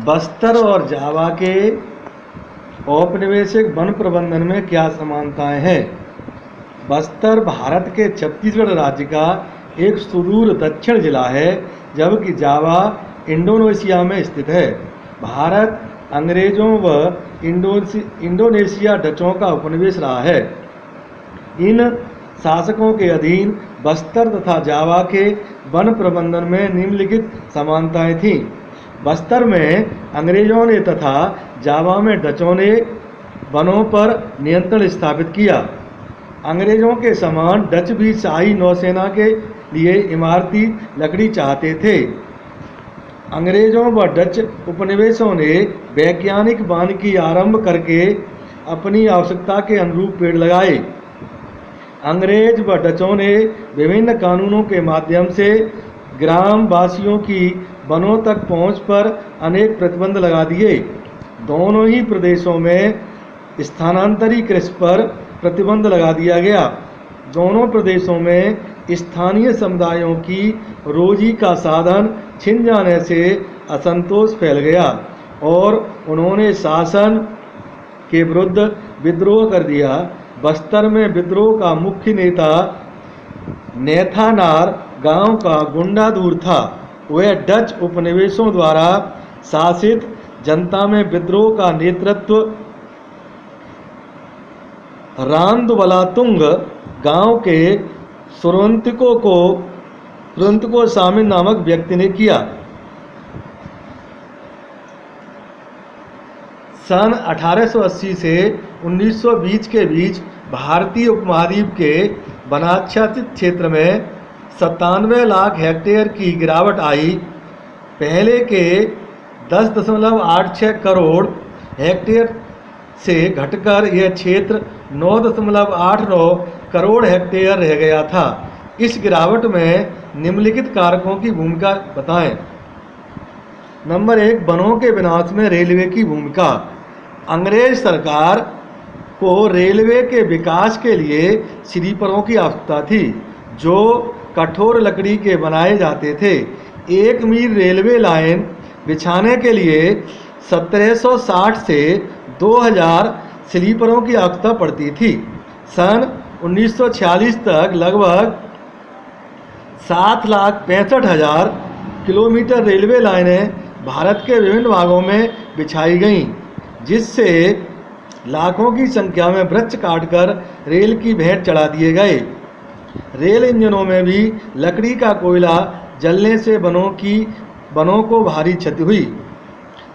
बस्तर और जावा के औपनिवेशिक वन प्रबंधन में क्या समानताएं हैं? बस्तर भारत के छत्तीसगढ़ राज्य का एक सुदूर दक्षिण जिला है, जबकि जावा इंडोनेशिया में स्थित है। भारत अंग्रेजों व इंडोनेशिया डचों का उपनिवेश रहा है। इन शासकों के अधीन बस्तर तथा जावा के वन प्रबंधन में निम्नलिखित समानताएं थीं। बस्तर में अंग्रेजों ने तथा जावा में डचों ने वनों पर नियंत्रण स्थापित किया। अंग्रेजों के समान डच भी शाही नौसेना के लिए इमारती लकड़ी चाहते थे। अंग्रेजों व डच उपनिवेशों ने वैज्ञानिक वानिकी आरंभ करके अपनी आवश्यकता के अनुरूप पेड़ लगाए। अंग्रेज व डचों ने विभिन्न कानूनों के माध्यम से ग्राम वासियों की वनों तक पहुंच पर अनेक प्रतिबंध लगा दिए। दोनों ही प्रदेशों में स्थानांतरी कृषि पर प्रतिबंध लगा दिया गया। दोनों प्रदेशों में स्थानीय समुदायों की रोजी का साधन छिन जाने से असंतोष फैल गया और उन्होंने शासन के विरुद्ध विद्रोह कर दिया। बस्तर में विद्रोह का मुख्य नेता नेथानार गांव का गुंडाधूर था। वह डच उपनिवेशों द्वारा शासित जनता में विद्रोह का नेतृत्व रांदवलातुंग गांव के सुरंतको सामिन नामक व्यक्ति ने किया। सन 1880 से 1920 के बीच भारतीय उपमहाद्वीप के वनाच्छादित क्षेत्र में 97 लाख हेक्टेयर की गिरावट आई। पहले के 10.86 करोड़ हेक्टेयर से घटकर यह क्षेत्र 9.89 करोड़ हेक्टेयर रह गया था। इस गिरावट में निम्नलिखित कारकों की भूमिका बताएं। नंबर 1, वनों के विनाश में रेलवे की भूमिका। अंग्रेज सरकार को रेलवे के विकास के लिए स्लीपरों की आवश्यकता थी, जो कठोर लकड़ी के बनाए जाते थे। 1 मील रेलवे लाइन बिछाने के लिए 1760 से 2000 स्लीपरों की आवश्यकता पड़ती थी। सन 1946 तक लगभग 7,65,000 किलोमीटर रेलवे लाइनें भारत के विभिन्न भागों में बिछाई गईं, जिससे लाखों की संख्या में वृक्ष काटकर रेल की भेंट चढ़ा दिए गए। रेल इंजनों में भी लकड़ी का कोयला जलने से वनों को भारी क्षति हुई।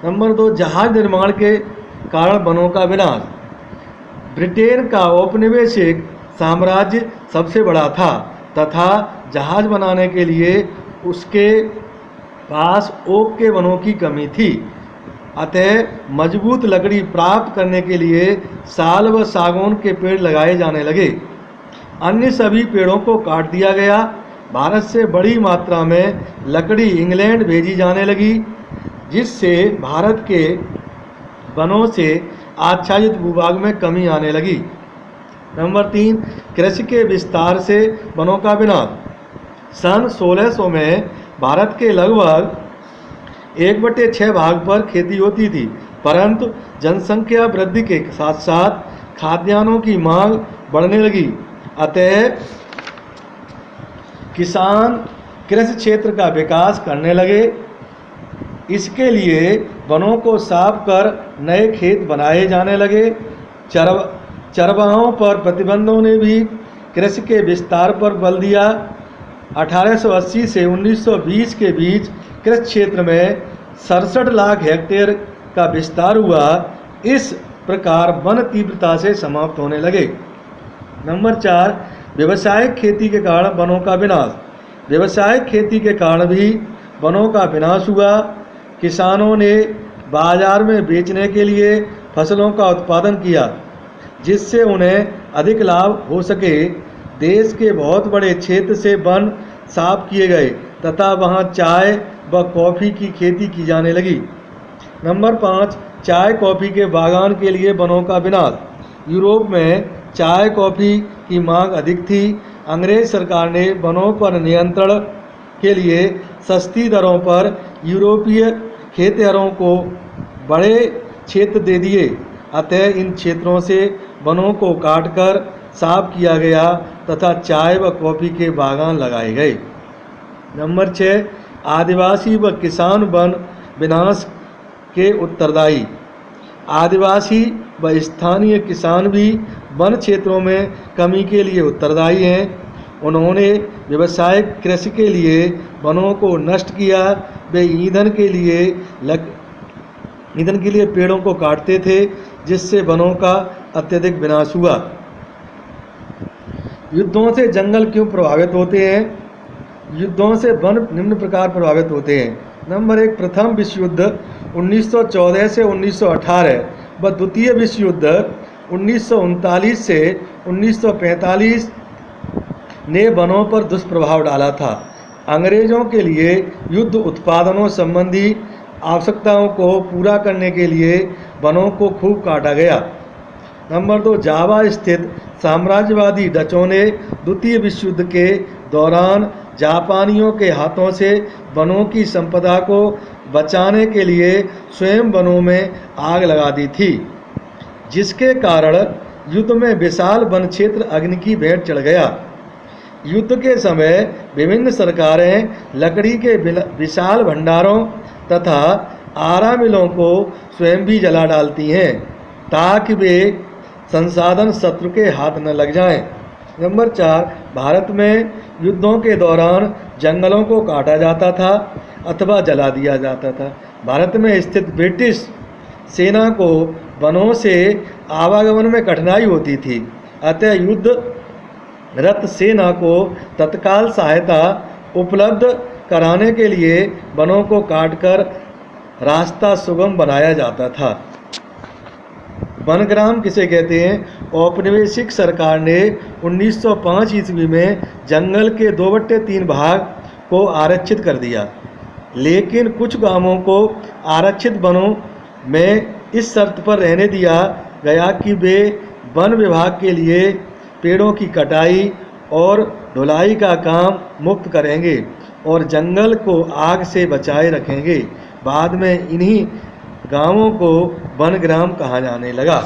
नंबर 2, जहाज निर्माण के कारण वनों का विनाश। ब्रिटेन का औपनिवेशिक साम्राज्य सबसे बड़ा था तथा जहाज बनाने के लिए उसके पास ओक के वनों की कमी थी। अतः मजबूत लकड़ी प्राप्त करने के लिए साल व सागौन के पेड़ लगाए जाने लगे। अन्य सभी पेड़ों को काट दिया गया। भारत से बड़ी मात्रा में लकड़ी इंग्लैंड भेजी जाने लगी, जिससे भारत के वनों से आच्छादित भूभाग में कमी आने लगी। नंबर 3, कृषि के विस्तार से वनों का विनाश। सन 1600 में भारत के लगभग 1/6 भाग पर खेती होती थी, परंतु जनसंख्या वृद्धि के साथ साथ खाद्यान्नों की मांग बढ़ने लगी। अतः किसान कृषि क्षेत्र का विकास करने लगे। इसके लिए वनों को साफ कर नए खेत बनाए जाने लगे। चरवाहों पर प्रतिबंधों ने भी कृषि के विस्तार पर बल दिया। 1880 से 1920 के बीच कृषि क्षेत्र में 67 लाख हेक्टेयर का विस्तार हुआ। इस प्रकार वन तीव्रता से समाप्त होने लगे। नंबर 4, व्यावसायिक खेती के कारण वनों का विनाश। व्यावसायिक खेती के कारण भी वनों का विनाश हुआ। किसानों ने बाजार में बेचने के लिए फसलों का उत्पादन किया, जिससे उन्हें अधिक लाभ हो सके। देश के बहुत बड़े क्षेत्र से वन साफ किए गए तथा वहां चाय व कॉफ़ी की खेती की जाने लगी। नंबर 5, चाय कॉफ़ी के बागान के लिए वनों का विनाश। यूरोप में चाय कॉफ़ी की मांग अधिक थी। अंग्रेज सरकार ने वनों पर नियंत्रण के लिए सस्ती दरों पर यूरोपीय खेतिहरों को बड़े क्षेत्र दे दिए, अतः इन क्षेत्रों से वनों को काटकर साफ किया गया तथा चाय व कॉफ़ी के बागान लगाए गए। नंबर 6, आदिवासी व किसान वन विनाश के उत्तरदायी। आदिवासी व स्थानीय किसान भी वन क्षेत्रों में कमी के लिए उत्तरदायी हैं। उन्होंने व्यावसायिक कृषि के लिए वनों को नष्ट किया। वे ईंधन के लिए पेड़ों को काटते थे, जिससे वनों का अत्यधिक विनाश हुआ। युद्धों से जंगल क्यों प्रभावित होते हैं? युद्धों से वन निम्न प्रकार प्रभावित होते हैं। नंबर 1, प्रथम विश्व युद्ध 1914 से 1918 व द्वितीय विश्व युद्ध 1939 से 1945 ने वनों पर दुष्प्रभाव डाला था। अंग्रेजों के लिए युद्ध उत्पादनों संबंधी आवश्यकताओं को पूरा करने के लिए वनों को खूब काटा गया। नंबर 2, जावा स्थित साम्राज्यवादी डचों ने द्वितीय विश्व युद्ध के दौरान जापानियों के हाथों से वनों की संपदा को बचाने के लिए स्वयं वनों में आग लगा दी थी, जिसके कारण युद्ध में विशाल वन क्षेत्र अग्नि की भेंट चढ़ गया। युद्ध के समय विभिन्न सरकारें लकड़ी के विशाल भंडारों तथा आरा मिलों को स्वयं भी जला डालती हैं, ताकि वे संसाधन शत्रु के हाथ न लग जाएं। नंबर 4, भारत में युद्धों के दौरान जंगलों को काटा जाता था अथवा जला दिया जाता था। भारत में स्थित ब्रिटिश सेना को वनों से आवागमन में कठिनाई होती थी, अतः युद्ध रत सेना को तत्काल सहायता उपलब्ध कराने के लिए वनों को काटकर रास्ता सुगम बनाया जाता था। वनग्राम किसे कहते हैं? औपनिवेशिक सरकार ने 1905 ईस्वी में जंगल के 2/3 भाग को आरक्षित कर दिया, लेकिन कुछ गांवों को आरक्षित वनों में इस शर्त पर रहने दिया गया कि वे वन विभाग के लिए पेड़ों की कटाई और ढुलाई का काम मुक्त करेंगे और जंगल को आग से बचाए रखेंगे। बाद में इन्हीं गांवों को वनग्राम कहा जाने लगा।